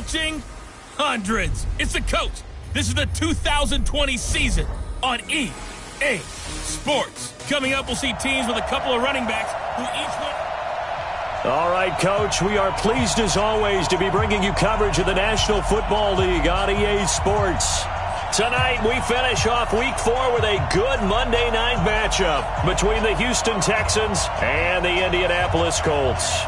watching hundreds. It's the coach. This is the 2020 season on EA Sports. Coming up, we'll see teams with a couple of running backs who each win. All right, Coach, we are pleased as always to be bringing you coverage of the National Football League on EA Sports. Tonight, we finish off Week 4 with a good Monday night matchup between the Houston Texans and the Indianapolis Colts.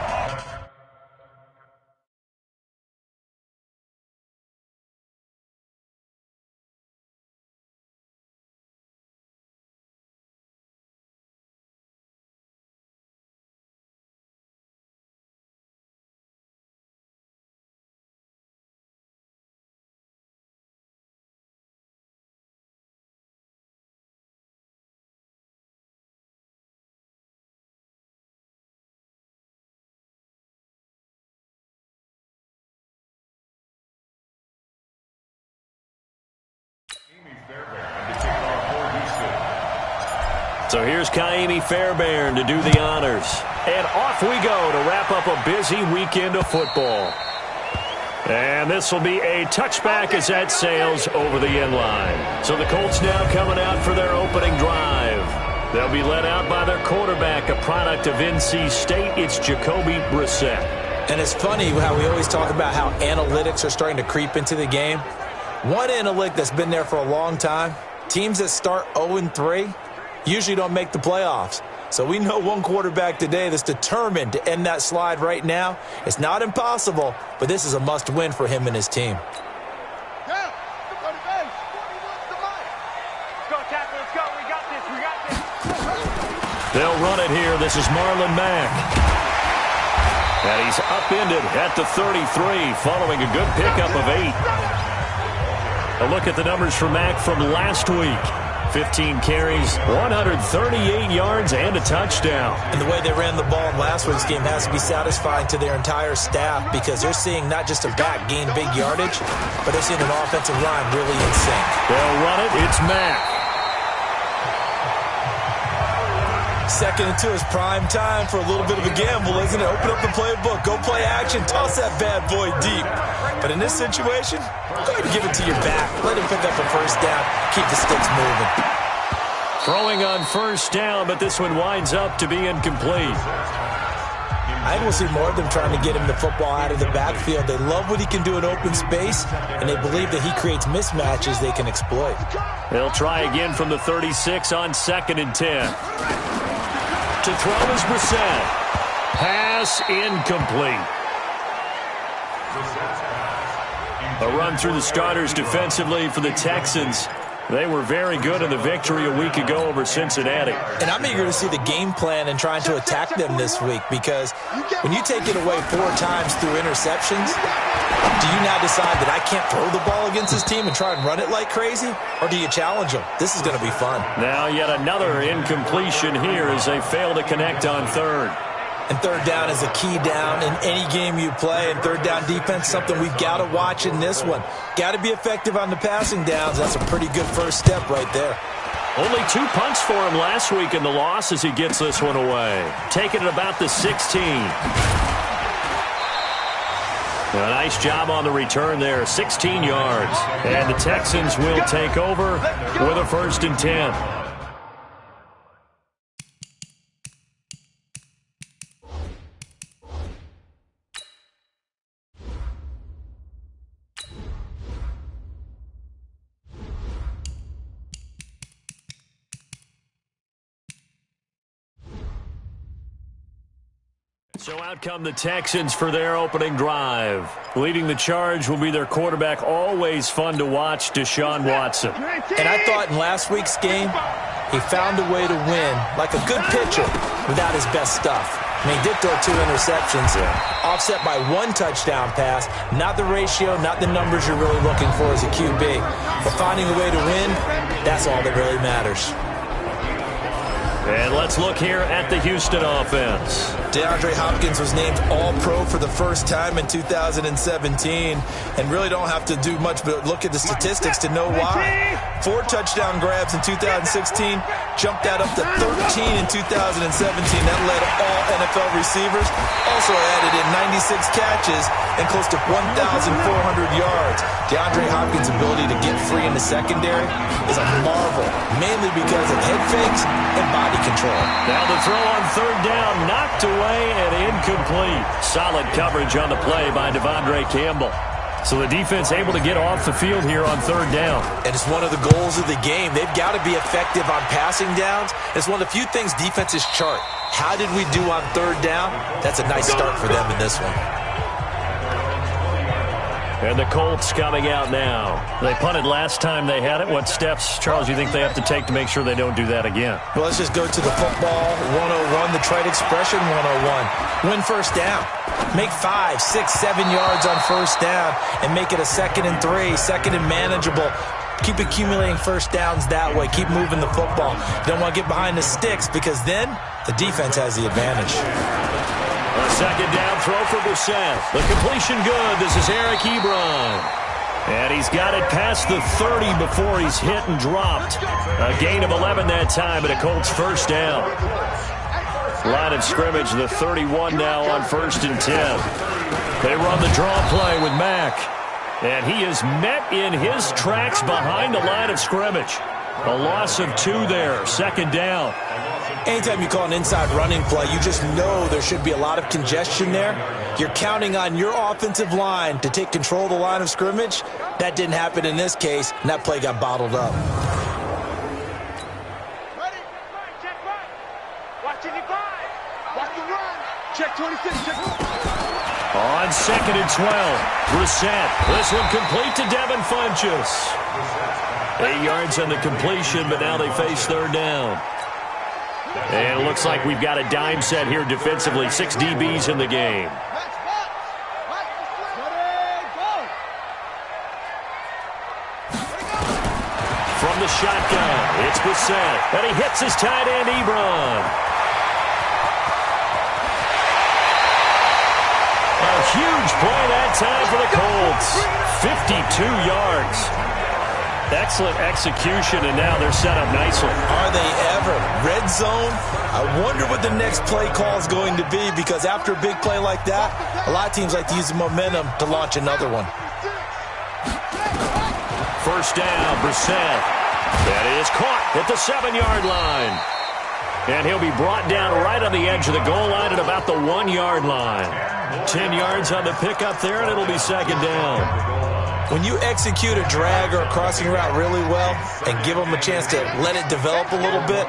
So here's Kaimi Fairbairn to do the honors. And off we go to wrap up a busy weekend of football. And this will be a touchback as that sails over the end line. So the Colts now coming out for their opening drive. They'll be led out by their quarterback, a product of NC State. It's Jacoby Brissett. And it's funny how we always talk about how analytics are starting to creep into the game. One analytic that's been there for a long time, teams that start 0-3 usually don't make the playoffs. So we know one quarterback today that's determined to end that slide right now. It's not impossible, but this is a must-win for him and his team. They'll run it here. This is Marlon Mack. And he's upended at the 33 following a good pickup of 8. A look at the numbers for Mack from last week. 15 carries, 138 yards, and a touchdown. And the way they ran the ball in last week's game has to be satisfying to their entire staff because they're seeing not just a back gain big yardage, but they're seeing an offensive line really in sync. They'll run it. It's Mack. Second and 2 is prime time for a little bit of a gamble, isn't it? Open up the playbook, go play action, toss that bad boy deep. But in this situation, go ahead and give it to your back. Let him pick up a first down, keep the sticks moving. Throwing on first down, but this one winds up to be incomplete. I think we'll see more of them trying to get him the football out of the backfield. They love what he can do in open space, and they believe that he creates mismatches they can exploit. They'll try again from the 36 on 2nd and 10. To throw is Brissett. Pass incomplete. A run through the starters defensively for the Texans. They were very good in the victory a week ago over Cincinnati. And I'm eager to see the game plan and trying to attack them this week because when you take it away 4 times through interceptions, do you now decide that I can't throw the ball against this team and try and run it like crazy? Or do you challenge them? This is going to be fun. Now yet another incompletion here as they fail to connect on 3rd. And 3rd down is a key down in any game you play. And 3rd down defense, something we've got to watch in this one. Got to be effective on the passing downs. That's a pretty good first step right there. Only 2 punts for him last week in the loss as he gets this one away. Taking it about the 16. A nice job on the return there, 16 yards. And the Texans will take over with a 1st and 10. So out come the Texans for their opening drive. Leading the charge will be their quarterback, always fun to watch, Deshaun Watson. And I thought in last week's game, he found a way to win, like a good pitcher, without his best stuff. I mean, he did throw 2 interceptions, offset by 1 touchdown pass. Not the ratio, not the numbers you're really looking for as a QB. But finding a way to win, that's all that really matters. And let's look here at the Houston offense. DeAndre Hopkins was named All-Pro for the first time in 2017, and really don't have to do much but look at the statistics to know why. 4 touchdown grabs in 2016, jumped that up to 13 in 2017. That led all NFL receivers. Also added in 96 catches and close to 1,400 yards. DeAndre Hopkins' ability to get free in the secondary is a marvel, mainly because of head fakes and body control. Now the throw on third down, knocked away and incomplete. Solid coverage on the play by Devondre Campbell. So the defense able to get off the field here on third down. And it's one of the goals of the game. They've got to be effective on passing downs. It's one of the few things defenses chart. How did we do on third down? That's a nice start for them in this one. And the Colts coming out now. They punted last time they had it. What steps, Charles, you think they have to take to make sure they don't do that again? Well, let's just go to the football 101, the trade expression 101. Win first down. Make 5, 6, 7 yards on first down and make it a 2nd and 3, 2nd and manageable. Keep accumulating first downs that way. Keep moving the football. You don't want to get behind the sticks because then the defense has the advantage. A 2nd down throw for Brissett. The completion good. This is Eric Ebron. And he's got it past the 30 before he's hit and dropped. A gain of 11 that time and a Colts first down. Line of scrimmage, the 31 now on 1st and 10. They run the draw play with Mack. And he is met in his tracks behind the line of scrimmage. A loss of 2 there, 2nd down. Anytime you call an inside running play, you just know there should be a lot of congestion there. You're counting on your offensive line to take control of the line of scrimmage. That didn't happen in this case, and that play got bottled up. Ready? Check right. Watch it, 5. Watch the run. Check 26. Check. On 2nd and 12, Brissett. This one complete to Devin Funchess. 8 yards on the completion, but now they face third down. And it looks like we've got a dime set here defensively. 6 DBs in the game. From the shotgun, it's Brissett. And he hits his tight end, Ebron. A huge play that time for the Colts. 52 yards. Excellent execution, and now they're set up nicely. Are they ever? Red zone? I wonder what the next play call is going to be, because after a big play like that, a lot of teams like to use the momentum to launch another one. First down, Brissett. That is caught at the 7-yard line. And he'll be brought down right on the edge of the goal line at about the 1-yard line. 10 yards on the pickup there, and it'll be 2nd down. When you execute a drag or a crossing route really well and give them a chance to let it develop a little bit,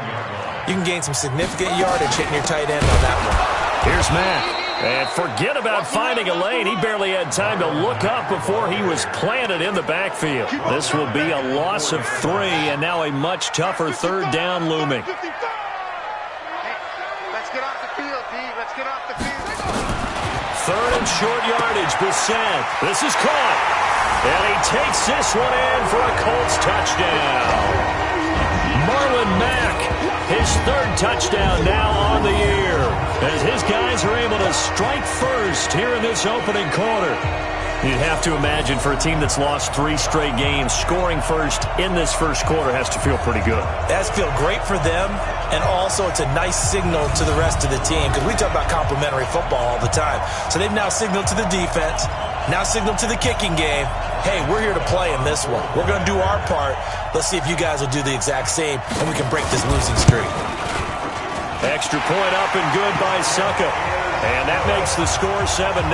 you can gain some significant yardage hitting your tight end on that one. Here's Mack. And forget about finding a lane. He barely had time to look up before he was planted in the backfield. This will be a loss of 3, and now a much tougher third down looming. Let's get off the field, D. Let's get off the field. 3rd and short yardage, Brissett. This is caught. And he takes this one in for a Colts touchdown. Marlon Mack, his 3rd touchdown now on the year, as his guys are able to strike first here in this opening quarter. You'd have to imagine for a team that's lost 3 straight games, scoring first in this first quarter has to feel pretty good. That's feel great for them, and also it's a nice signal to the rest of the team, because we talk about complimentary football all the time. So they've now signaled to the defense, now signaled to the kicking game, hey, we're here to play in this one. We're going to do our part. Let's see if you guys will do the exact same, and we can break this losing streak. Extra point up and good by Succa. And that makes the score 7-0.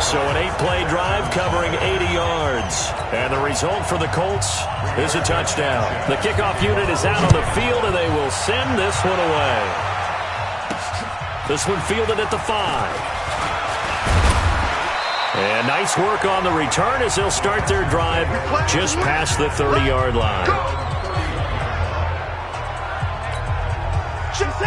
So an 8-play drive covering 80 yards. And the result for the Colts is a touchdown. The kickoff unit is out on the field, and they will send this one away. This one fielded at the 5. And nice work on the return as they'll start their drive just past the 30-yard line.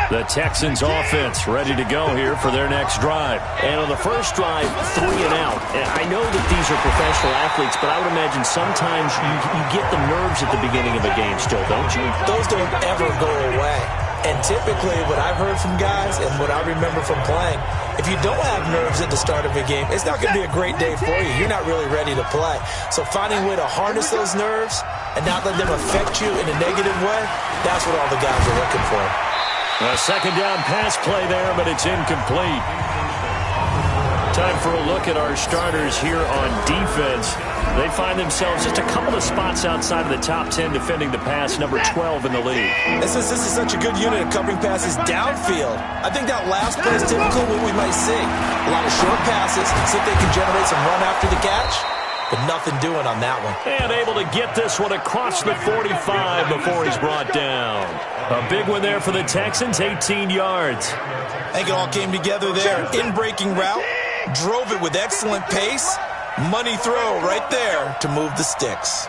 The Texans offense ready to go here for their next drive. And on the first drive, 3 and out. And I know that these are professional athletes, but I would imagine sometimes you get the nerves at the beginning of a game still, don't you? Those don't ever go away. And typically what I've heard from guys and what I remember from playing, if you don't have nerves at the start of a game, it's not going to be a great day for you. You're not really ready to play. So finding a way to harness those nerves and not let them affect you in a negative way, that's what all the guys are looking for. A second down pass play there, but it's incomplete. Time for a look at our starters here on defense. They find themselves just a couple of spots outside of the top 10 defending the pass, number 12 in the league. And since this is such a good unit of covering passes downfield, I think that last play is typical of what we might see. A lot of short passes, see if they can generate some run after the catch, but nothing doing on that one. And able to get this one across the 45 before he's brought down. A big one there for the Texans, 18 yards. I think it all came together there. In-breaking route, drove it with excellent pace. Money throw right there to move the sticks.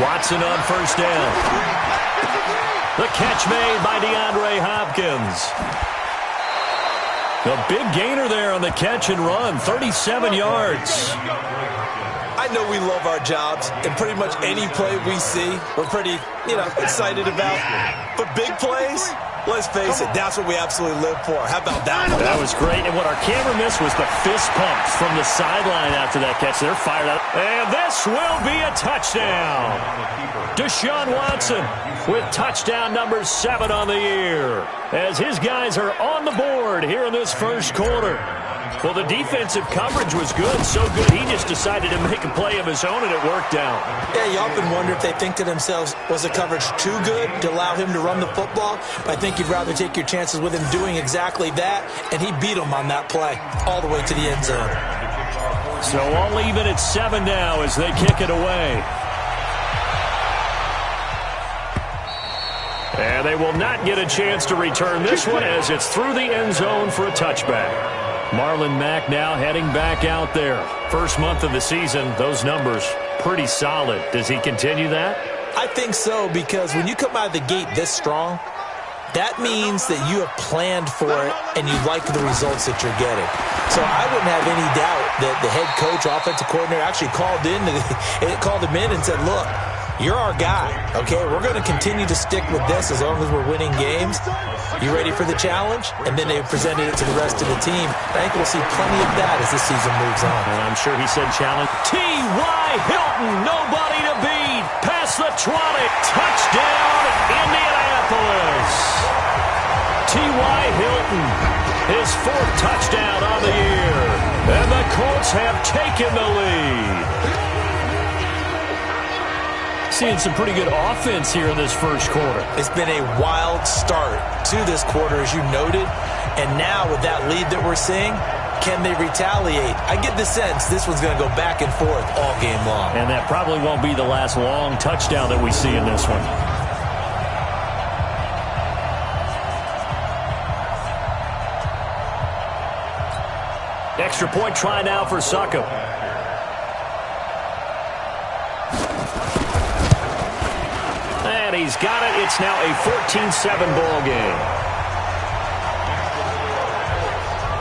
Watson on first down. The catch made by DeAndre Hopkins. A big gainer there on the catch and run, 37 yards. I know we love our jobs, and pretty much any play we see, we're pretty, excited about. But big plays, let's face it, that's what we absolutely live for. How about that one? That was great, and what our camera missed was the fist pumps from the sideline after that catch. They're fired up. And this will be a touchdown. Deshaun Watson with touchdown number 7 on the year, as his guys are on the board here in this first quarter. Well, the defensive coverage was good, so good he just decided to make a play of his own, and it worked out. Yeah, you often wonder if they think to themselves, was the coverage too good to allow him to run the football? I think you'd rather take your chances with him doing exactly that, and he beat him on that play all the way to the end zone. So all even at 7 now as they kick it away. And they will not get a chance to return this one as it's through the end zone for a touchback. Marlon Mack now heading back out there. First month of the season, those numbers pretty solid. Does he continue that? I think so, because when you come out of the gate this strong, that means that you have planned for it and you like the results that you're getting. So I wouldn't have any doubt that the head coach, offensive coordinator actually called him in and said, look, you're our guy, okay? We're going to continue to stick with this as long as we're winning games. You ready for the challenge? And then they presented it to the rest of the team. I think we'll see plenty of that as this season moves on. And I'm sure he said challenge. T.Y. Hilton, nobody to beat. Past the 20. Touchdown, Indianapolis. T.Y. Hilton, his 4th touchdown on the year. And the Colts have taken the lead. Seeing some pretty good offense here in this first quarter. It's been a wild start to this quarter, as you noted. And now with that lead that we're seeing, can they retaliate? I get the sense this one's going to go back and forth all game long. And that probably won't be the last long touchdown that we see in this one. Extra point try now for Succop. And he's got it. It's now a 14-7 ball game.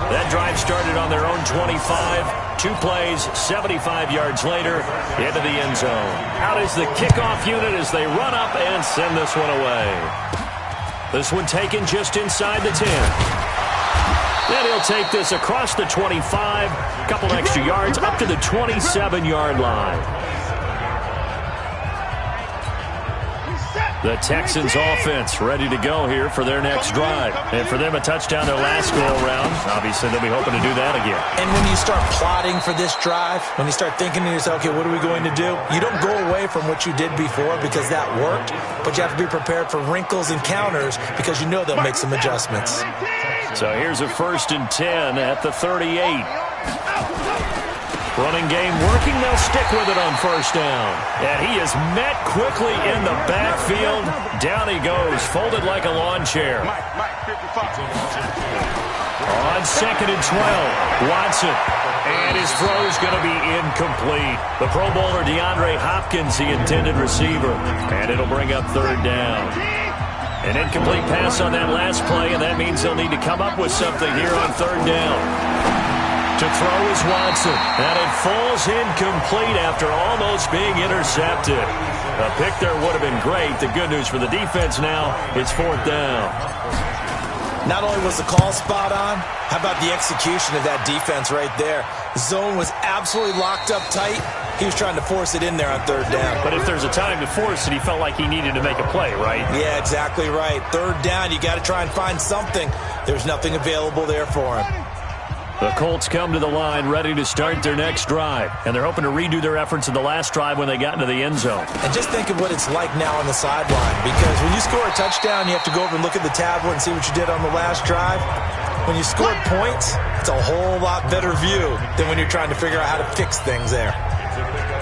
That drive started on their own 25. 2 plays, 75 yards later, into the end zone. Out is the kickoff unit as they run up and send this one away. This one taken just inside the 10. Then he'll take this across the 25, a couple extra yards, up to the 27-yard line. The Texans offense ready to go here for their next drive. And for them, a touchdown their last go-around. Obviously, they'll be hoping to do that again. And when you start plotting for this drive, when you start thinking to yourself, okay, what are we going to do? You don't go away from what you did before because that worked, but you have to be prepared for wrinkles and counters because you know they'll make some adjustments. So here's a 1st and 10 at the 38. Running game working. They'll stick with it on first down. And he is met quickly in the backfield. Down he goes, folded like a lawn chair. On 2nd and 12, Watson And his throw's going to be incomplete. The Pro Bowler DeAndre Hopkins, the intended receiver. And it'll bring up third down. An incomplete pass on that last play, and that means they'll need to come up with something here on third down. To throw is Watson, and it falls incomplete after almost being intercepted. A pick there would have been great. The good news for the defense now, it's fourth down. Not only was the call spot on, how about the execution of that defense right there? Zone was absolutely locked up tight. He was trying to force it in there on third down. But if there's a time to force it, he felt like he needed to make a play, right? Yeah, exactly right. Third down, you got to try and find something. There's nothing available there for him. The Colts come to the line ready to start their next drive, and they're hoping to redo their efforts in the last drive when they got into the end zone. And just think of what it's like now on the sideline, because when you score a touchdown, you have to go over and look at the tablet and see what you did on the last drive. When you scored points, it's a whole lot better view than when you're trying to figure out how to fix things there.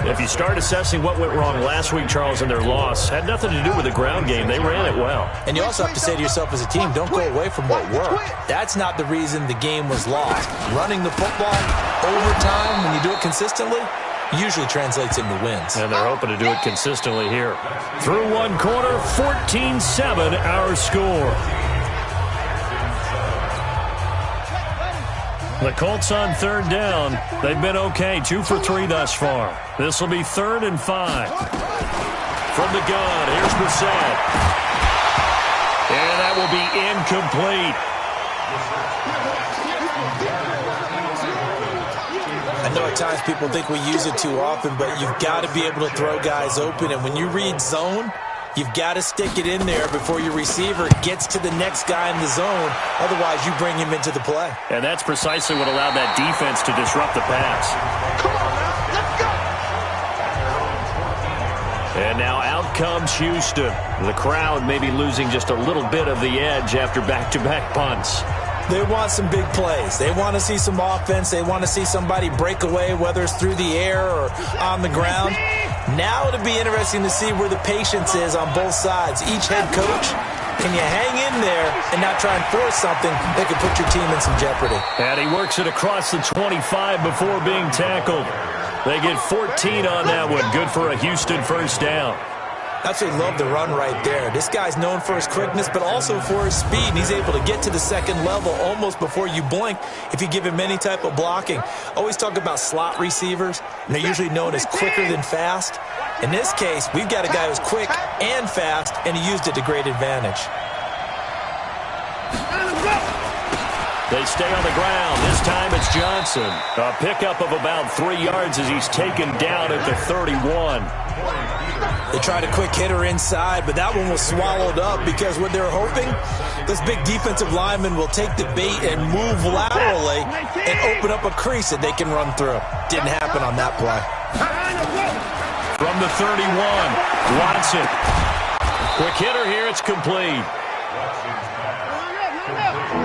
If you start assessing what went wrong last week, Charles, in their loss, had nothing to do with the ground game. They ran it well. And you also have to say to yourself as a team, don't go away from what worked. That's not the reason the game was lost. Running the football overtime, when you do it consistently, usually translates into wins. And they're hoping to do it consistently here. Through one quarter, 14-7 our score. The Colts on third down. They've been okay, 2 for 3 thus far. This will be 3rd and 5. From the gun, here's Brissett. And that will be incomplete. I know at times people think we use it too often, but you've got to be able to throw guys open. And when you read zone, you've got to stick it in there before your receiver gets to the next guy in the zone. Otherwise, you bring him into the play. And that's precisely what allowed that defense to disrupt the pass. Come on now, let's go. And now out comes Houston. The crowd may be losing just a little bit of the edge after back-to-back punts. They want some big plays. They want to see some offense. They want to see somebody break away, whether it's through the air or on the ground. Now it'll be interesting to see where the patience is on both sides. Each head coach, can you hang in there and not try and force something that could put your team in some jeopardy? And he works it across the 25 before being tackled. They get 14 on that one. Good for a Houston first down. Absolutely love the run right there. This guy's known for his quickness, but also for his speed. And he's able to get to the second level almost before you blink if you give him any type of blocking. Always talk about slot receivers, and they're usually known as quicker than fast. In this case, we've got a guy who's quick and fast, and he used it to great advantage. They stay on the ground. This time it's Johnson. A pickup of about 3 yards as he's taken down at the 31. They tried a quick hitter inside, but that one was swallowed up because what they're hoping, this big defensive lineman will take the bait and move laterally and open up a crease that they can run through. Didn't happen on that play. From the 31, Watson. Quick hitter here, it's complete.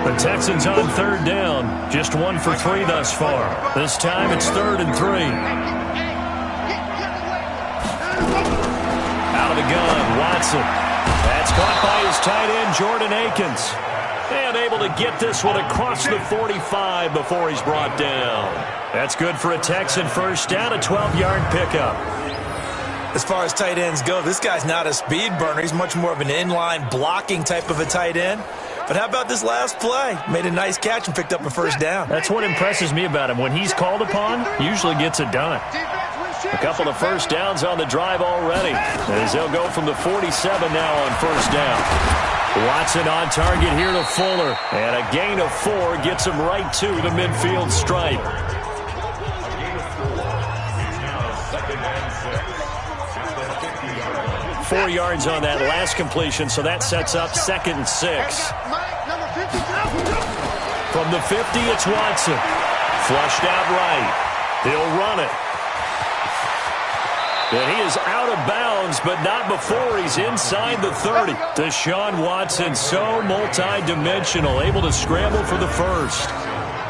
The Texans on third down, just 1 for 3 thus far. This time it's 3rd and 3. Out of the gun, Watson. That's caught by his tight end, Jordan Akins. And able to get this one across the 45 before he's brought down. That's good for a Texan first down, a 12-yard pickup. As far as tight ends go, this guy's not a speed burner. He's much more of an inline blocking type of a tight end. But how about this last play? Made a nice catch and picked up a first down. That's what impresses me about him. When he's called upon, usually gets it done. A couple of first downs on the drive already, as they'll go from the 47 now on first down. Watson on target here to Fuller, and a gain of 4 gets him right to the midfield stripe. Four yards on that last completion, so that sets up 2nd and 6. From the 50, it's Watson. Flushed out right. He'll run it. And he is out of bounds, but not before he's inside the 30. Deshaun Watson, so multi-dimensional, able to scramble for the first.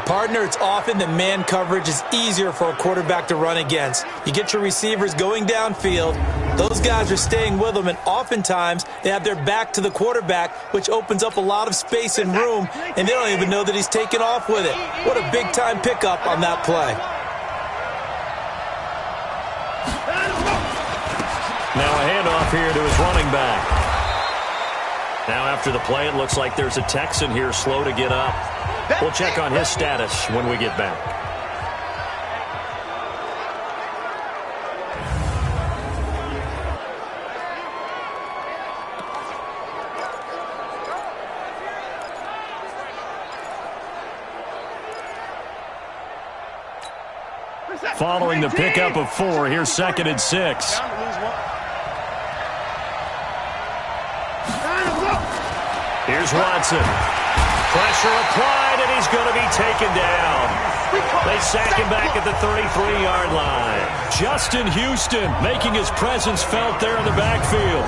Partner, it's often that man coverage is easier for a quarterback to run against. You get your receivers going downfield. Those guys are staying with them, and oftentimes they have their back to the quarterback, which opens up a lot of space and room, and they don't even know that he's taken off with it. What a big-time pickup on that play. Now a handoff here to his running back. Now after the play, it looks like there's a Texan here slow to get up. We'll check on his status when we get back. Following the pickup of 4, here's 2nd and 6. Here's Watson. Pressure applied, and he's going to be taken down. They sack him back at the 33-yard line. Justin Houston making his presence felt there in the backfield.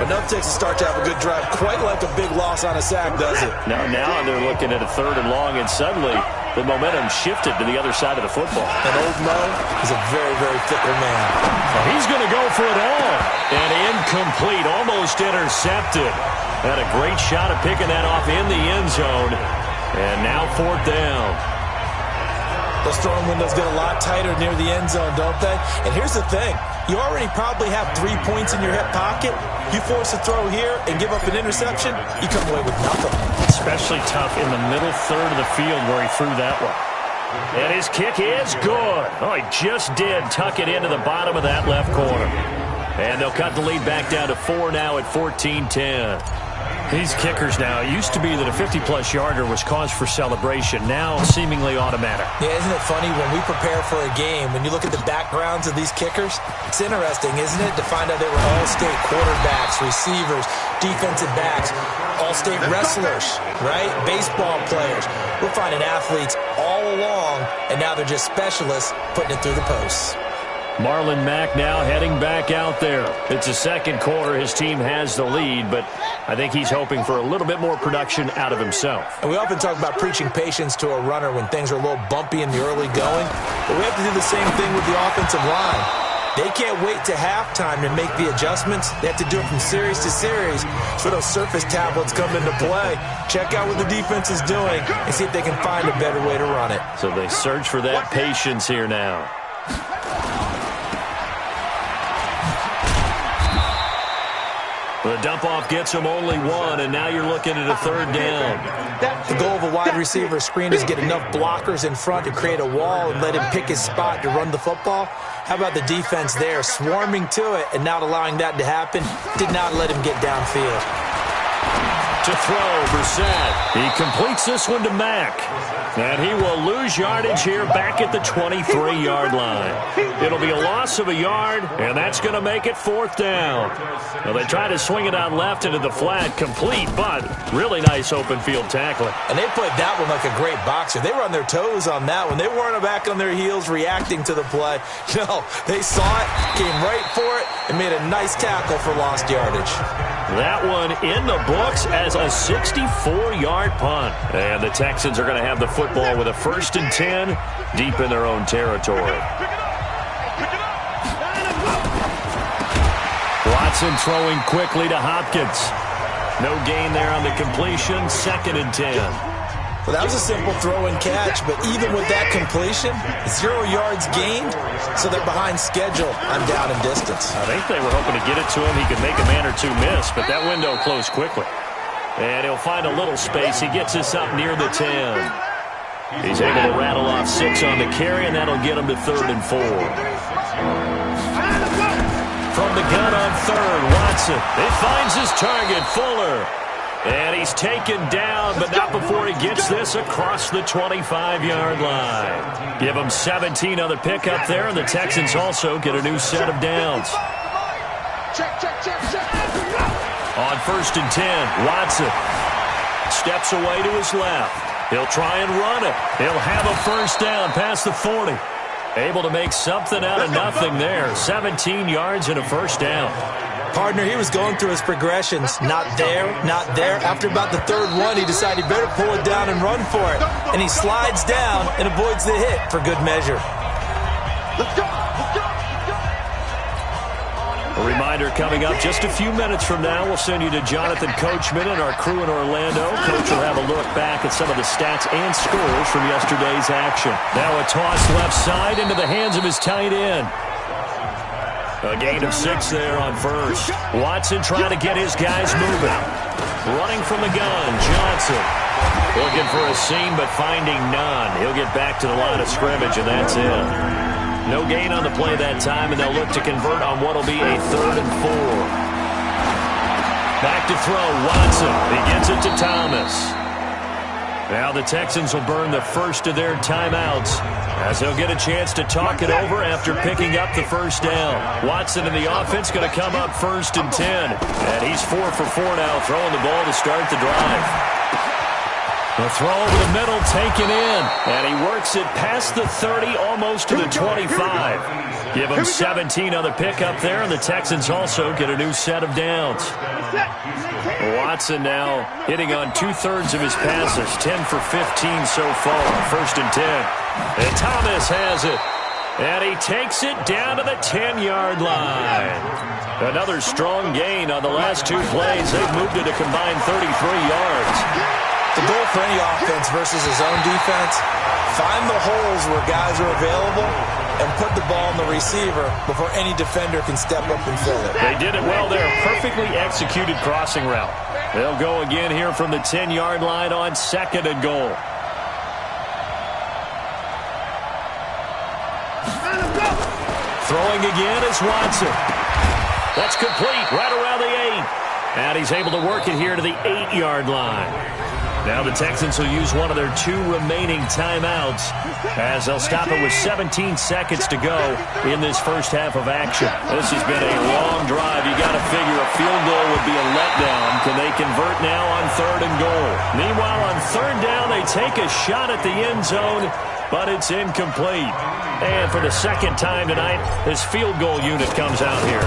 Enough takes to start to have a good drive. Quite like a big loss on a sack, does it? Now they're looking at a 3rd and long, and suddenly the momentum shifted to the other side of the football. And old Mo is a very, very fickle man. Well, he's going to go for it all. And incomplete, almost intercepted. Had a great shot at picking that off in the end zone. And now 4th down. Those throwing windows get a lot tighter near the end zone, don't they? And here's the thing. You already probably have 3 points in your hip pocket. You force a throw here and give up an interception, you come away with nothing. Especially tough in the middle third of the field where he threw that one. And his kick is good. Oh, he just did tuck it into the bottom of that left corner. And they'll cut the lead back down to 4 now at 14-10. These kickers now, it used to be that a 50-plus yarder was cause for celebration. Now seemingly automatic. Yeah, isn't it funny when we prepare for a game, when you look at the backgrounds of these kickers, it's interesting, isn't it, to find out they were all-state quarterbacks, receivers, defensive backs, all-state wrestlers, right? Baseball players. We're finding athletes all along, and now they're just specialists putting it through the posts. Marlon Mack now heading back out there. It's the 2nd quarter. His team has the lead, but I think he's hoping for a little bit more production out of himself. And we often talk about preaching patience to a runner when things are a little bumpy in the early going, but we have to do the same thing with the offensive line. They can't wait to halftime to make the adjustments. They have to do it from series to series. So those surface tablets come into play. Check out what the defense is doing and see if they can find a better way to run it. So they search for that patience here now. The dump-off gets him only 1, and now you're looking at a 3rd down. The goal of a wide receiver screen is get enough blockers in front to create a wall and let him pick his spot to run the football. How about the defense there, swarming to it and not allowing that to happen? Did not let him get downfield. To throw, Brissett. He completes this one to Mack. And he will lose yardage here back at the 23-yard line. It'll be a loss of a yard, and that's going to make it 4th down. Well, they try to swing it out left into the flat, complete, but really nice open field tackling. And they played that one like a great boxer. They were on their toes on that one. They weren't back on their heels reacting to the play. No, they saw it, came right for it, and made a nice tackle for lost yardage. That one in the books as a 64-yard punt. And the Texans are going to have the football with a 1st and 10 deep in their own territory. Watson throwing quickly to Hopkins. No gain there on the completion, 2nd and 10. Well, that was a simple throw and catch, but even with that completion, 0 yards gained, so they're behind schedule on down and distance. I think they were hoping to get it to him. He could make a man or two miss, but that window closed quickly. And he'll find a little space. He gets us up near the 10. He's able to rattle off 6 on the carry, and that'll get him to 3rd and 4. From the gun on 3rd, Watson. It finds his target, Fuller. And he's taken down, but not before he gets this across the 25-yard line. Give him 17 on the pickup there, and the Texans also get a new set of downs. On 1st and 10, Watson steps away to his left. He'll try and run it. He'll have a 1st down past the 40. Able to make something out of nothing there. 17 yards and a 1st down. Partner, he was going through his progressions. Not there, not there. After about the 3rd one, he decided he better pull it down and run for it. And he slides down and avoids the hit for good measure. Let's go! Let's go! A reminder coming up just a few minutes from now, we'll send you to Jonathan Coachman and our crew in Orlando. Coach will have a look back at some of the stats and scores from yesterday's action. Now a toss left side into the hands of his tight end. A gain of 6 there on first. Watson trying to get his guys moving. Running from the gun, Johnson. Looking for a seam, but finding none. He'll get back to the line of scrimmage, and that's it. No gain on the play that time, and they'll look to convert on what will be a 3rd and 4. Back to throw, Watson. He gets it to Thomas. Now the Texans will burn the first of their timeouts as they'll get a chance to talk it over after picking up the first down. Watson in the offense going to come up 1st and 10. And he's 4 for 4 now, throwing the ball to start the drive. The throw over the middle, taken in. And he works it past the 30, almost to the 25. Give him 17 on the pickup there, and the Texans also get a new set of downs. Watson now hitting on 2/3 of his passes, 10 for 15 so far, 1st and 10. And Thomas has it, and he takes it down to the 10-yard line. Another strong gain on the last 2 plays. They've moved it a combined 33 yards. The goal for any offense versus his own defense, find the holes where guys are available and put the ball in the receiver before any defender can step up and fill it. They did it well there. Perfectly executed crossing route. They'll go again here from the 10-yard line on 2nd and goal. Throwing again is Watson. That's complete right around the 8. And he's able to work it here to the 8-yard line. Now the Texans will use one of their 2 remaining timeouts as they'll stop it with 17 seconds to go in this first half of action. This has been a long drive. You got to figure a field goal would be a letdown. Can they convert now on 3rd and goal? Meanwhile, on 3rd down, they take a shot at the end zone, but it's incomplete. And for the 2nd time tonight, this field goal unit comes out here.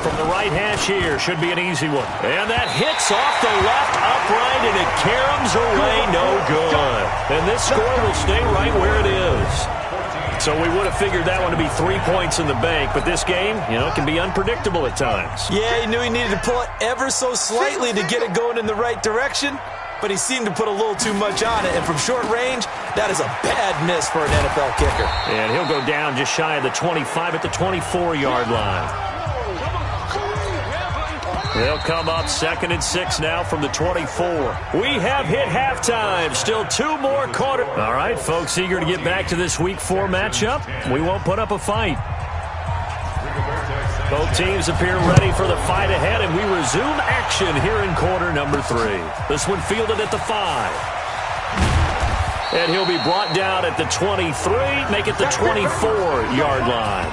From the right hash here, should be an easy one. And that hits off the left upright, and it caroms away, no good. And this score will stay right where it is. So we would have figured that one to be 3 points in the bank, but this game, can be unpredictable at times. Yeah, he knew he needed to pull it ever so slightly to get it going in the right direction, but he seemed to put a little too much on it, and from short range, that is a bad miss for an NFL kicker. And he'll go down just shy of the 25 at the 24-yard line. They'll come up 2nd and 6 now from the 24. We have hit halftime. Still 2 more quarters. All right, folks, eager to get back to this Week 4 matchup. We won't put up a fight. Both teams appear ready for the fight ahead, and we resume action here in quarter number 3. This one fielded at the 5. And he'll be brought down at the 23, make it the 24-yard line.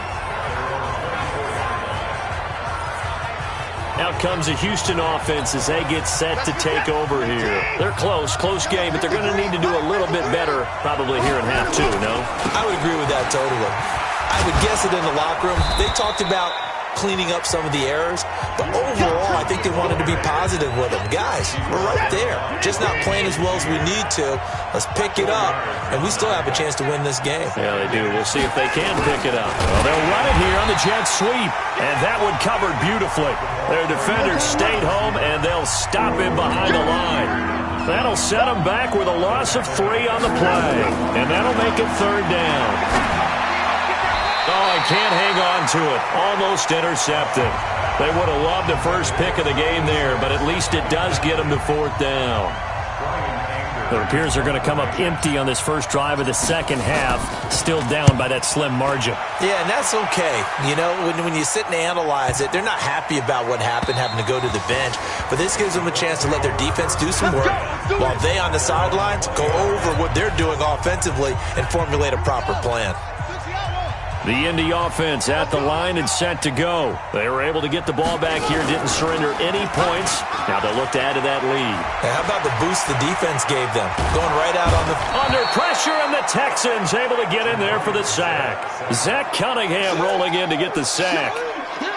Out comes the Houston offense as they get set to take over here. They're close game, but they're going to need to do a little bit better probably here in half 2, no? I would agree with that totally. I would guess it in the locker room. They talked about cleaning up some of the errors, but overall, I think they wanted to be positive with them. Guys, we're right there. Just not playing as well as we need to. Let's pick it up, and we still have a chance to win this game. Yeah, they do. We'll see if they can pick it up. Well, they'll run it here on the jet sweep, and that one covered beautifully. Their defenders stayed home, and they'll stop him behind the line. That'll set them back with a loss of 3 on the play, and that'll make it 3rd down. Oh, I can't hang on to it. Almost intercepted. They would have loved the first pick of the game there, but at least it does get them to 4th down. It appears they're going to come up empty on this first drive of the second half, still down by that slim margin. Yeah, and that's okay. When you sit and analyze it, they're not happy about what happened, having to go to the bench, but this gives them a chance to let their defense do some work while they on the sidelines go over what they're doing offensively and formulate a proper plan. The Indy offense at the line and set to go. They were able to get the ball back here, didn't surrender any points. Now they'll look to add to that lead. And how about the boost the defense gave them? Going right out on the... Under pressure, and the Texans able to get in there for the sack. Zach Cunningham rolling in to get the sack.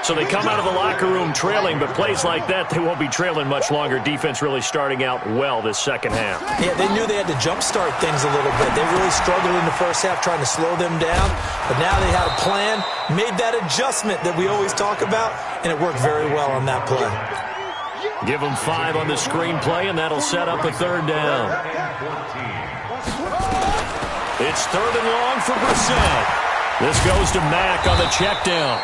So they come out of the locker room trailing, but plays like that, they won't be trailing much longer. Defense really starting out well this second half. Yeah, they knew they had to jumpstart things a little bit. They really struggled in the first half trying to slow them down, but now they had a plan, made that adjustment that we always talk about, and it worked very well on that play. Give them 5 on the screenplay, and that'll set up a 3rd down. It's 3rd and long for Brissett. This goes to Mack on the check down.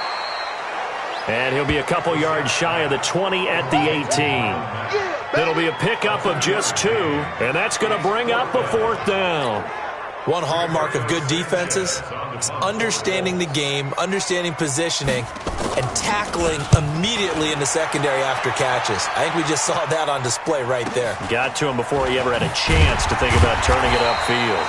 And he'll be a couple yards shy of the 20 at the 18. It'll be a pickup of just 2, and that's going to bring up a 4th down. One hallmark of good defenses is understanding the game, understanding positioning, and tackling immediately in the secondary after catches. I think we just saw that on display right there. Got to him before he ever had a chance to think about turning it upfield.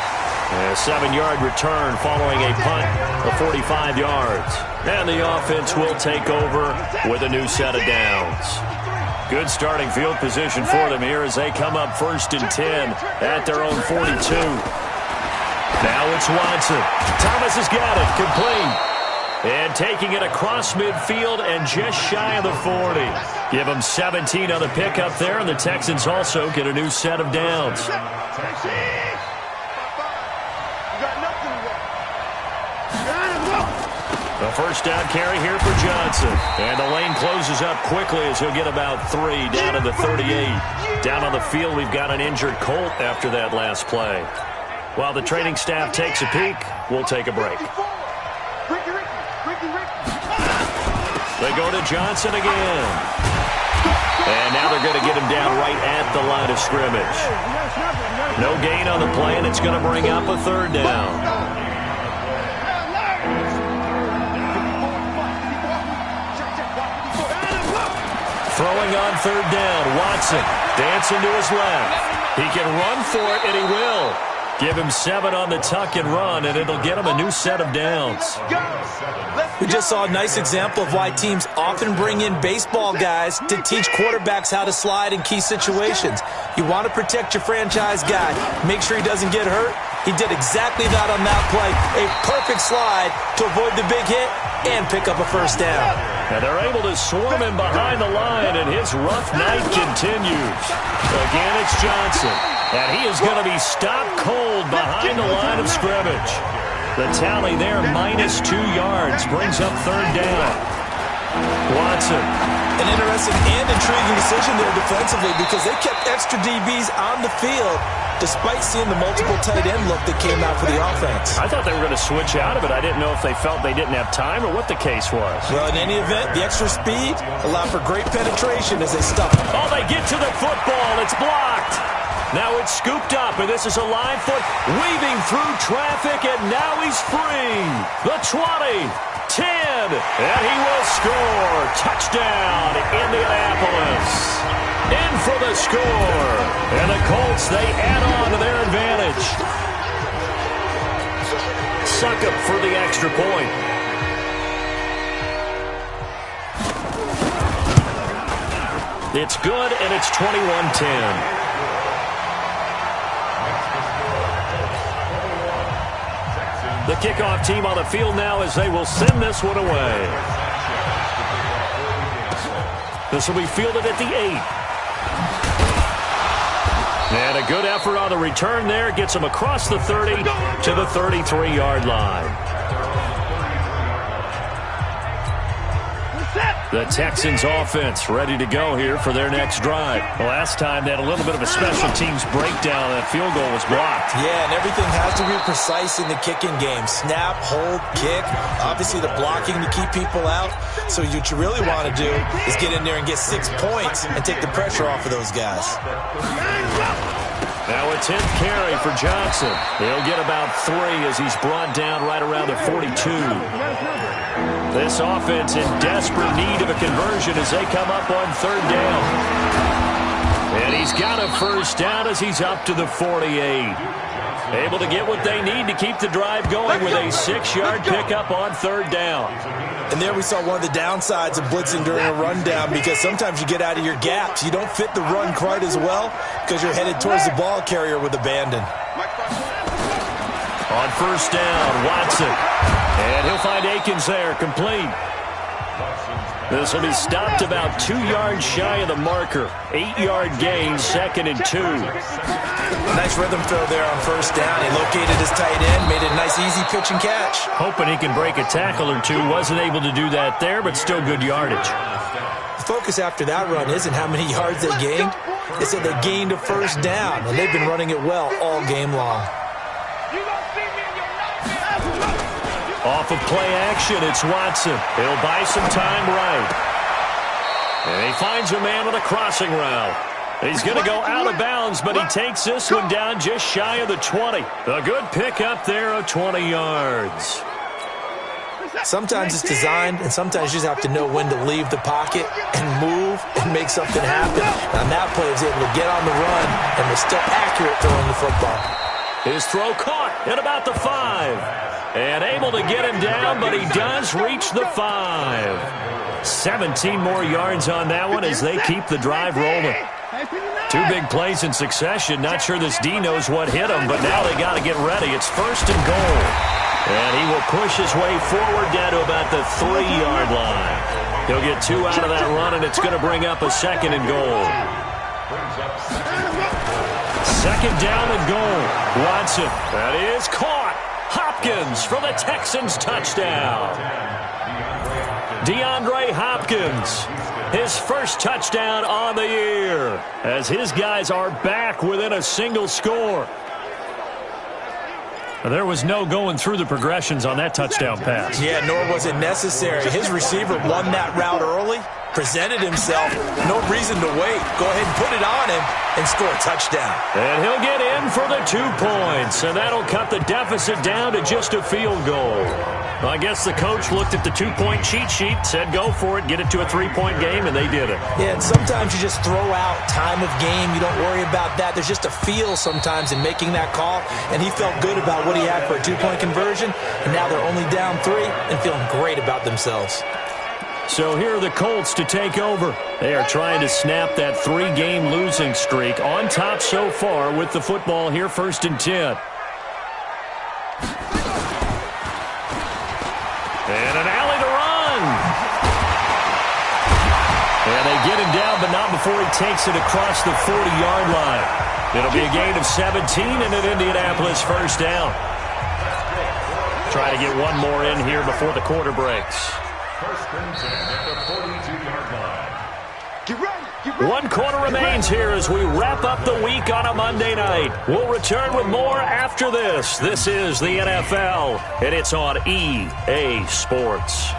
A 7-yard return following a punt of 45 yards. And the offense will take over with a new set of downs. Good starting field position for them here as they come up 1st and 10 at their own 42. Now it's Watson. Thomas has got it, complete. And taking it across midfield and just shy of the 40. Give them 17 on the pickup there, and the Texans also get a new set of downs. The 1st down carry here for Johnson. And the lane closes up quickly as he'll get about 3 down to the 38. Down on the field, we've got an injured Colt after that last play. While the training staff takes a peek, we'll take a break. They go to Johnson again. And now they're going to get him down right at the line of scrimmage. No gain on the play, and it's going to bring up a 3rd down. Throwing on 3rd down, Watson dancing to his left. He can run for it, and he will. Give him 7 on the tuck and run, and it'll get him a new set of downs. We just saw a nice example of why teams often bring in baseball guys to teach quarterbacks how to slide in key situations. You want to protect your franchise guy. Make sure he doesn't get hurt. He did exactly that on that play. A perfect slide to avoid the big hit and pick up a 1st down. And they're able to swarm him behind the line, and his rough night continues. Again, it's Johnson. And he is going to be stopped cold behind the line of scrimmage. The tally there, -2 yards, brings up 3rd down. Watson. An interesting and intriguing decision there defensively because they kept extra DBs on the field despite seeing the multiple tight end look that came out for the offense. I thought they were going to switch out of it. I didn't know if they felt they didn't have time or what the case was. Well, in any event, the extra speed allowed for great penetration as they stuffed. Oh, they get to the football. It's blocked. Now it's scooped up, and this is a line foot weaving through traffic, and now he's free. The 20, 10, and he will score. Touchdown, Indianapolis. In for the score. And the Colts, they add on to their advantage. Succop for the extra point. It's good, and it's 21-10. The kickoff team on the field now as they will send this one away. This will be fielded at the 8. And a good effort on the return there. Gets him across the 30 to the 33-yard line. The Texans offense ready to go here for their next drive. Last time they had a little bit of a special teams breakdown. That field goal was blocked. Yeah, and everything has to be precise in the kicking game. Snap, hold, kick. Obviously the blocking to keep people out. So what you really want to do is get in there and get 6 points and take the pressure off of those guys. Now a 10th carry for Johnson. He'll get about 3 as he's brought down right around the 42. This offense in desperate need of a conversion as they come up on 3rd down. And he's got a 1st down as he's up to the 48. Able to get what they need to keep the drive going with a 6-yard pickup on 3rd down. And there we saw one of the downsides of blitzing during a rundown because sometimes you get out of your gaps. You don't fit the run quite as well because you're headed towards the ball carrier with abandon. On 1st down, Watson. And he'll find Akins there, complete. This will be stopped about 2 yards shy of the marker. 8-yard gain, 2nd and 2. Nice rhythm throw there on 1st down. He located his tight end, made it a nice easy pitch and catch. Hoping he can break a tackle or two. Wasn't able to do that there, but still good yardage. The focus after that run isn't how many yards they gained. It's that they gained a 1st down, and they've been running it well all game long. Off of play action, it's Watson. He'll buy some time right. And he finds a man with a crossing route. He's going to go out of bounds, but he takes this one down just shy of the 20. A good pickup there of 20 yards. Sometimes it's designed, and sometimes you just have to know when to leave the pocket and move and make something happen. On that play, he was able to get on the run and was still accurate throwing the football. His throw caught at about the 5. And able to get him down, but he does reach the 5. 17 more yards on that one as they keep the drive rolling. 2 big plays in succession. Not sure this D knows what hit him, but now they got to get ready. It's 1st and goal. And he will push his way forward down to about the 3-yard line. He'll get 2 out of that run, and it's going to bring up a 2nd and goal. 2nd down and goal. Watson. That is caught. Hopkins for the Texans touchdown. DeAndre Hopkins, his first touchdown on the year, as his guys are back within a single score. There was no going through the progressions on that touchdown pass. Yeah, nor was it necessary. His receiver won that route early, presented himself. No reason to wait. Go ahead and put it on him and score a touchdown. And he'll get in for the 2 points, and that'll cut the deficit down to just a field goal. Well, I guess the coach looked at the 2-point cheat sheet, said go for it, get it to a 3-point game, and they did it. Yeah, and sometimes you just throw out time of game. You don't worry about that. There's just a feel sometimes in making that call, and he felt good about what he had for a 2-point conversion, and now they're only down 3 and feeling great about themselves. So here are the Colts to take over. They are trying to snap that 3-game losing streak, on top so far with the football here, 1st and 10. And an alley to run. And they get him down, but not before he takes it across the 40-yard line. It'll be a gain of 17 and an Indianapolis 1st down. Try to get one more in here before the quarter breaks. 1 quarter remains here as we wrap up the week on a Monday night. We'll return with more after this. This is the NFL, and it's on EA Sports.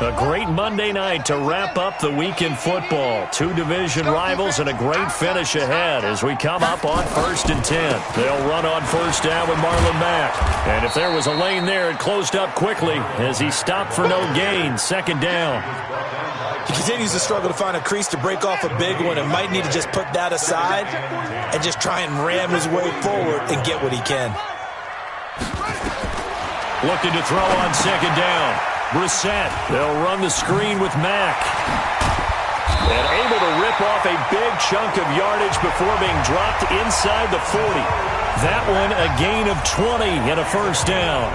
A great Monday night to wrap up the week in football. 2 division rivals and a great finish ahead as we come up on 1st and 10. They'll run on 1st down with Marlon Mack. And if there was a lane there, it closed up quickly as he stopped for no gain. 2nd down. He continues to struggle to find a crease to break off a big one and might need to just put that aside and just try and ram his way forward and get what he can. Looking to throw on 2nd down. Brissett. They'll run the screen with Mack. And able to rip off a big chunk of yardage before being dropped inside the 40. That one a gain of 20 and a 1st down.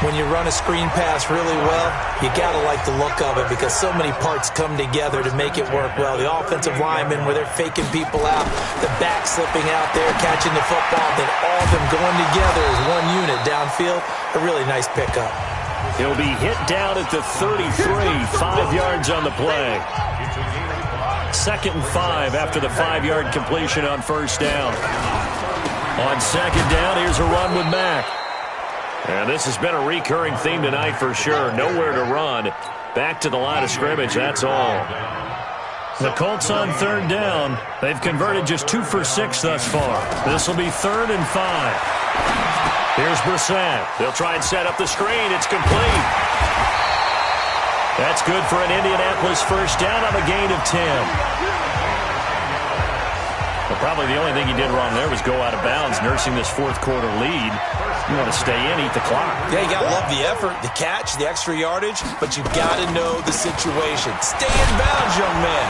When you run a screen pass really well, you got to like the look of it because so many parts come together to make it work well. The offensive linemen where they're faking people out, the back slipping out there, catching the football, then all of them going together as one unit downfield. A really nice pickup. He'll be hit down at the 33, 5 yards on the play. 2nd and 5 after the 5-yard completion on 1st down. On 2nd down, here's a run with Mack. And this has been a recurring theme tonight for sure. Nowhere to run. Back to the line of scrimmage, that's all. The Colts on 3rd down. They've converted just 2 for 6 thus far. This will be 3rd and 5. Here's Brissett. They'll try and set up the screen. It's complete. That's good for an Indianapolis 1st down on a gain of 10. Well, probably the only thing he did wrong there was go out of bounds, nursing this 4th quarter lead. You want to stay in, eat the clock. Yeah, you got to love the effort, the catch, the extra yardage, but you got to know the situation. Stay in bounds, young man.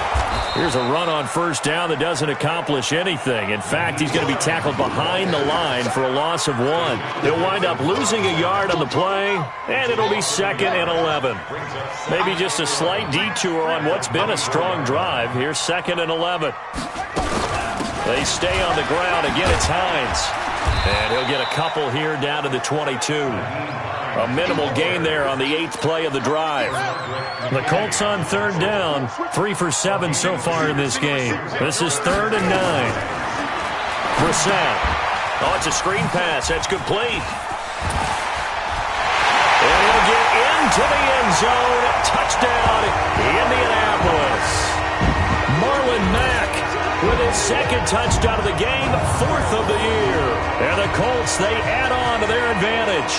Here's a run on 1st down that doesn't accomplish anything. In fact, he's going to be tackled behind the line for a loss of 1. He'll wind up losing a yard on the play, and it'll be 2nd and 11. Maybe just a slight detour on what's been a strong drive. Here's 2nd and 11. They stay on the ground. Again, it's Hines. And he'll get a couple here down to the 22. A minimal gain there on the 8th play of the drive. The Colts on 3rd down. 3 for 7 so far in this game. This is 3rd and 9. Brissett. Oh, it's a screen pass. That's complete. And he'll get into the end zone. Touchdown, Indianapolis. Marlon Mack with his second touchdown of the game, 4th of the year. And the Colts, they add on to their advantage.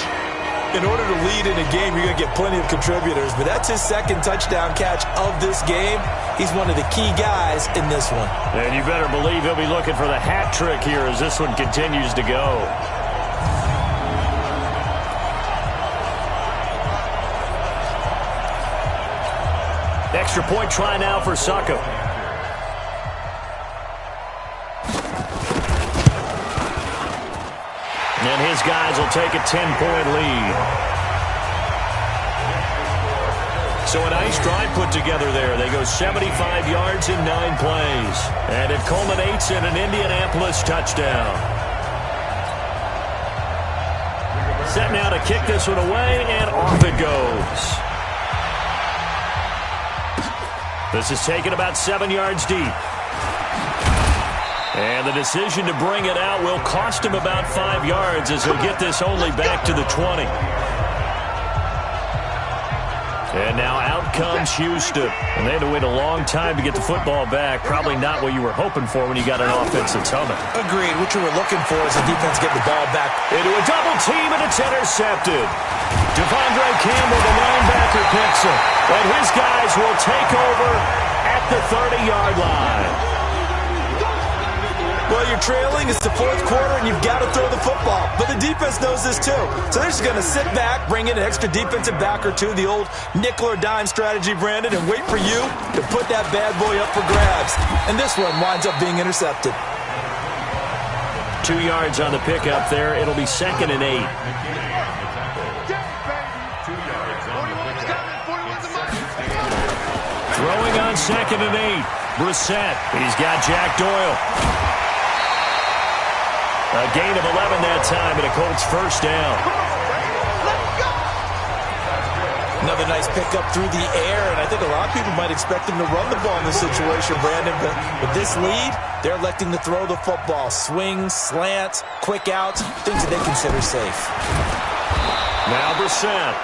In order to lead in a game, you're going to get plenty of contributors, but that's his second touchdown catch of this game. He's one of the key guys in this one. And you better believe he'll be looking for the hat trick here as this one continues to go. Extra point try now for Succo. And his guys will take a 10-point lead. So a nice drive put together there. They go 75 yards in 9 plays. And it culminates in an Indianapolis touchdown. Set now to kick this one away, and off it goes. This is taken about 7 yards deep. And the decision to bring it out will cost him about 5 yards as he'll get this only back to the 20. And now out comes Houston. And they had to wait a long time to get the football back. Probably not what you were hoping for when you got an offense that's humming. Agreed. What you were looking for is the defense get the ball back into a double team, and it's intercepted. Devondre Campbell, the linebacker, picks it. And his guys will take over at the 30-yard line. Well, you're trailing. It's the 4th quarter, and you've got to throw the football. But the defense knows this, too. So they're just going to sit back, bring in an extra defensive back or two, the old nickel or dime strategy, Brandon, and wait for you to put that bad boy up for grabs. And this one winds up being intercepted. 2 yards on the pickup there. It'll be 2nd and 8. Throwing on 2nd and 8. Brissett. He's got Jack Doyle. A gain of 11 that time, and a Colts first down. Another nice pickup through the air, and I think a lot of people might expect him to run the ball in this situation, Brandon. But with this lead, they're electing to throw the football. Swings, slants, quick outs, things that they consider safe. Now Brissett.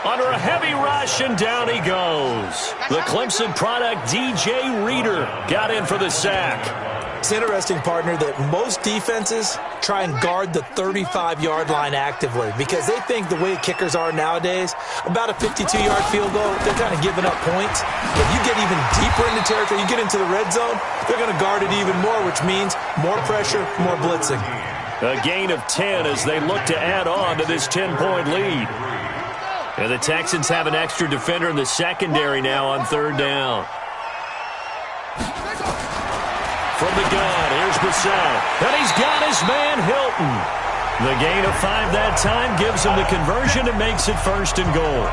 Under a heavy rush, and down he goes. The Clemson product, DJ Reader, got in for the sack. It's interesting, partner, that most defenses try and guard the 35-yard line actively because they think the way kickers are nowadays, about a 52-yard field goal, they're kind of giving up points. But you get even deeper into territory, you get into the red zone, they're going to guard it even more, which means more pressure, more blitzing. A gain of 10 as they look to add on to this 10-point lead. And the Texans have an extra defender in the secondary now on 3rd down. From the gun, here's Brissett. And he's got his man, Hilton. The gain of 5 that time gives him the conversion and makes it 1st and goal.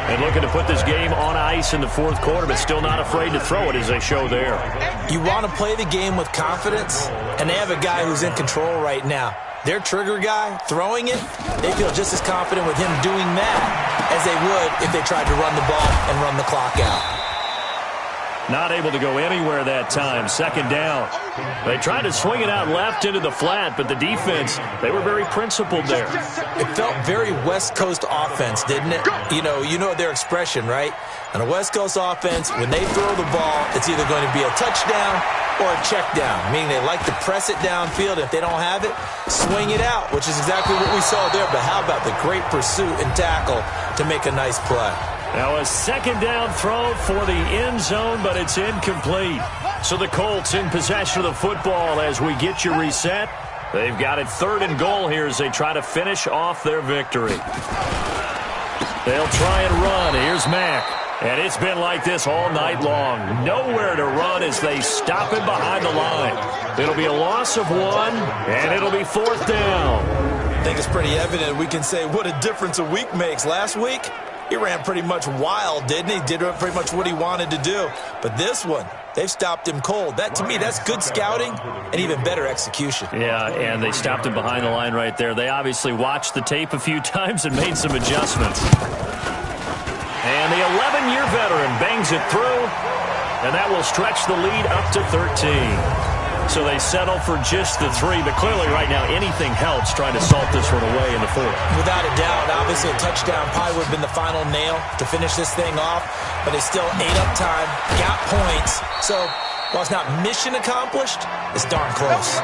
And looking to put this game on ice in the 4th quarter, but still not afraid to throw it as they show there. You want to play the game with confidence, and they have a guy who's in control right now. Their trigger guy, throwing it, they feel just as confident with him doing that as they would if they tried to run the ball and run the clock out. Not able to go anywhere that time. 2nd down. They tried to swing it out left into the flat, but the defense, they were very principled there. It felt very West Coast offense, didn't it? You know their expression, right? On a West Coast offense, when they throw the ball, it's either going to be a touchdown or a check down, meaning they like to press it downfield. If they don't have it, swing it out, which is exactly what we saw there. But how about the great pursuit and tackle to make a nice play? Now a 2nd down throw for the end zone, but it's incomplete. So the Colts in possession of the football as we get you reset. They've got it 3rd and goal here as they try to finish off their victory. They'll try and run. Here's Mack. And it's been like this all night long. Nowhere to run as they stop him behind the line. It'll be a loss of 1, and it'll be 4th down. I think it's pretty evident we can say what a difference a week makes. Last week, he ran pretty much wild, didn't he? Did pretty much what he wanted to do. But this one, they've stopped him cold. That, to me, that's good scouting and even better execution. Yeah, and they stopped him behind the line right there. They obviously watched the tape a few times and made some adjustments. And the 11-year veteran bangs it through, and that will stretch the lead up to 13. So they settle for just the 3, but clearly right now anything helps trying to salt this one away in the 4th. Without a doubt, obviously a touchdown probably would have been the final nail to finish this thing off, but it's still ate up time, got points. So while it's not mission accomplished, it's darn close.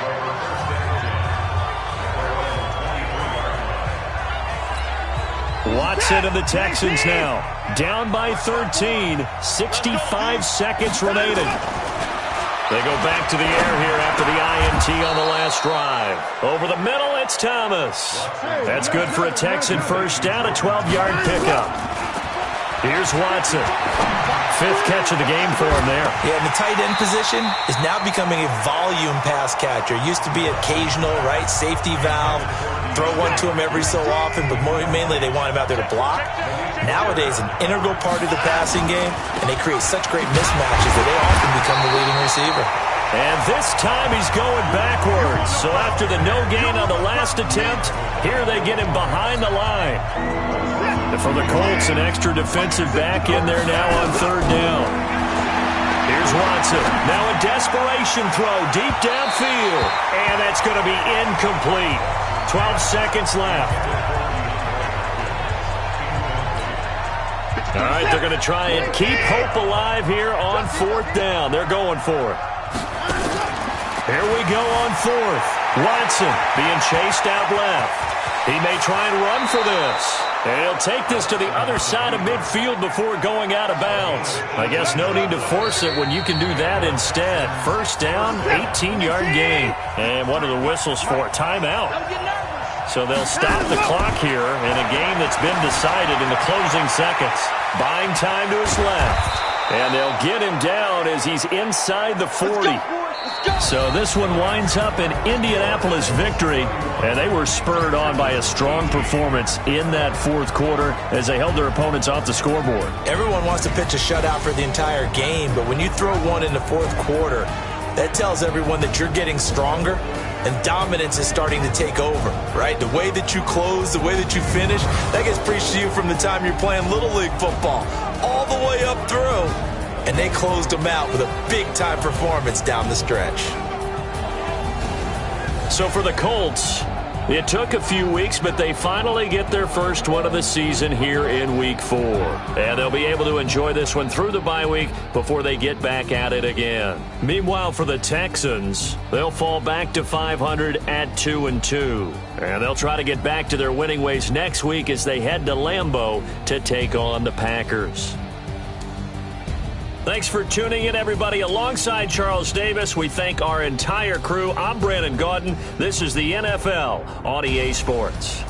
Watson and the Texans now. Down by 13, 65 seconds remaining. They go back to the air here after the INT on the last drive. Over the middle, it's Thomas. That's good for a Texan first down, a 12-yard pickup. Here's Watson. 5th catch of the game for him there. Yeah, and the tight end position is now becoming a volume pass catcher. It used to be occasional, right, safety valve, throw one to him every so often, but mainly they want him out there to block. Nowadays, an integral part of the passing game, and they create such great mismatches that they often become the leading receiver. And this time he's going backwards. So after the no gain on the last attempt, here they get him behind the line. And for the Colts, an extra defensive back in there now on 3rd down. Here's Watson. Now a desperation throw deep downfield. And that's going to be incomplete. 12 seconds left. All right, they're going to try and keep hope alive here on 4th down. They're going for it. Here we go on 4th. Watson being chased out left. He may try and run for this. And he'll take this to the other side of midfield before going out of bounds. I guess no need to force it when you can do that instead. First down, 18-yard gain. And what are the whistles for? Timeout. So they'll stop the clock here in a game that's been decided in the closing seconds. Buying time to his left. And they'll get him down as he's inside the 40. So this one winds up an Indianapolis victory. And they were spurred on by a strong performance in that 4th quarter as they held their opponents off the scoreboard. Everyone wants to pitch a shutout for the entire game, but when you throw one in the 4th quarter, that tells everyone that you're getting stronger and dominance is starting to take over, right? The way that you close, the way that you finish, that gets preached to you from the time you're playing Little League football all the way up through. And they closed them out with a big-time performance down the stretch. So for the Colts, it took a few weeks, but they finally get their first one of the season here in Week 4. And they'll be able to enjoy this one through the bye week before they get back at it again. Meanwhile, for the Texans, they'll fall back to 500 at 2-2. And they'll try to get back to their winning ways next week as they head to Lambeau to take on the Packers. Thanks for tuning in, everybody. Alongside Charles Davis, we thank our entire crew. I'm Brandon Gaudin. This is the NFL on EA Sports.